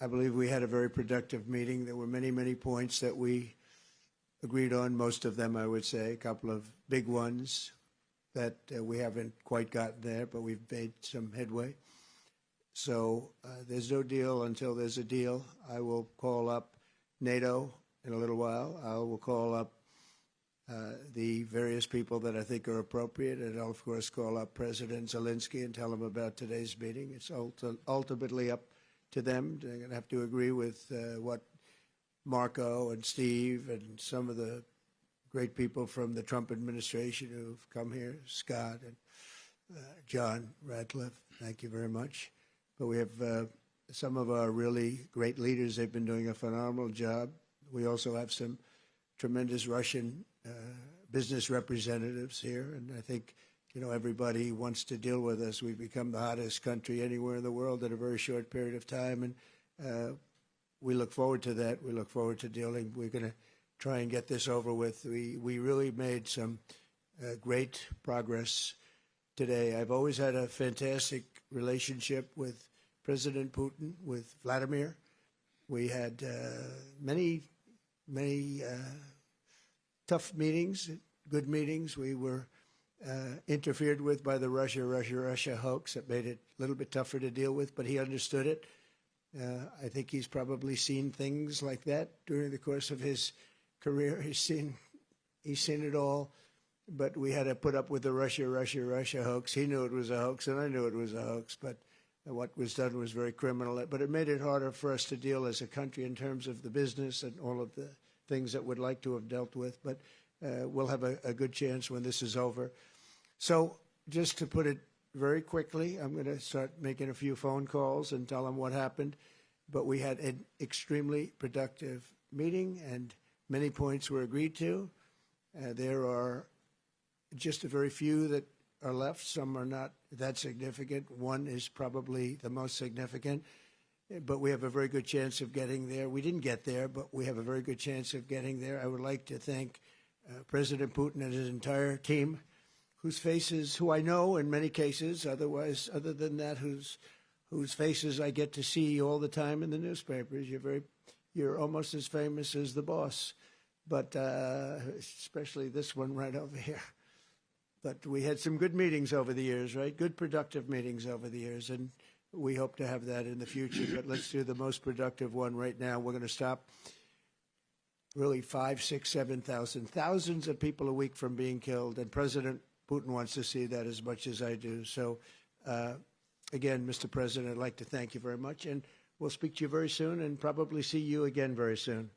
I believe we had a very productive meeting. There were many, many points that we agreed on, most of them, I would say, a couple of big ones that we haven't quite gotten there, but we've made some headway. So there's no deal until there's a deal. I will call up NATO in a little while. I will call up the various people that I think are appropriate, and I'll, of course, call up President Zelensky and tell him about today's meeting. It's ultimately up to them. They're going to have to agree with what Marco and Steve and some of the great people from the Trump administration who've come here, Scott and John Radcliffe, thank you very much. But we have some of our really great leaders. They've been doing a phenomenal job. We also have some tremendous Russian business representatives here, and I think, you know, everybody wants to deal with us. We've become the hottest country anywhere in the world in a very short period of time, and we look forward to that. We look forward to dealing. We're going to try and get this over with. We really made some great progress today. I've always had a fantastic relationship with President Putin, with Vladimir. We had many tough meetings, good meetings. We were interfered with by the Russia hoax. That made it a little bit tougher to deal with, but he understood it. I think he's probably seen things like that during the course of his career. He's seen it all, but we had to put up with the Russia hoax. He knew it was a hoax, and I knew it was a hoax, but what was done was very criminal. But it made it harder for us to deal as a country in terms of the business and all of the things that we'd like to have dealt with. But we'll have a good chance when this is over. So just to put it very quickly, I'm going to start making a few phone calls and tell them what happened. But we had an extremely productive meeting, and many points were agreed to. There are just a very few that are left. Some are not that significant. One is probably the most significant, but we have a very good chance of getting there. We didn't get there, but we have a very good chance of getting there. I would like to thank President Putin and his entire team, whose faces, who I know in many cases, other than that, whose faces I get to see all the time in the newspapers. You're almost as famous as the boss, but especially this one right over here. But we had some good meetings over the years, right? Good, productive meetings over the years, and we hope to have that in the future. But let's do the most productive one right now. We're going to stop really 5, 6, 7,000, thousands of people a week from being killed, and President Putin wants to see that as much as I do. So, again, Mr. President, I'd like to thank you very much, and we'll speak to you very soon and probably see you again very soon.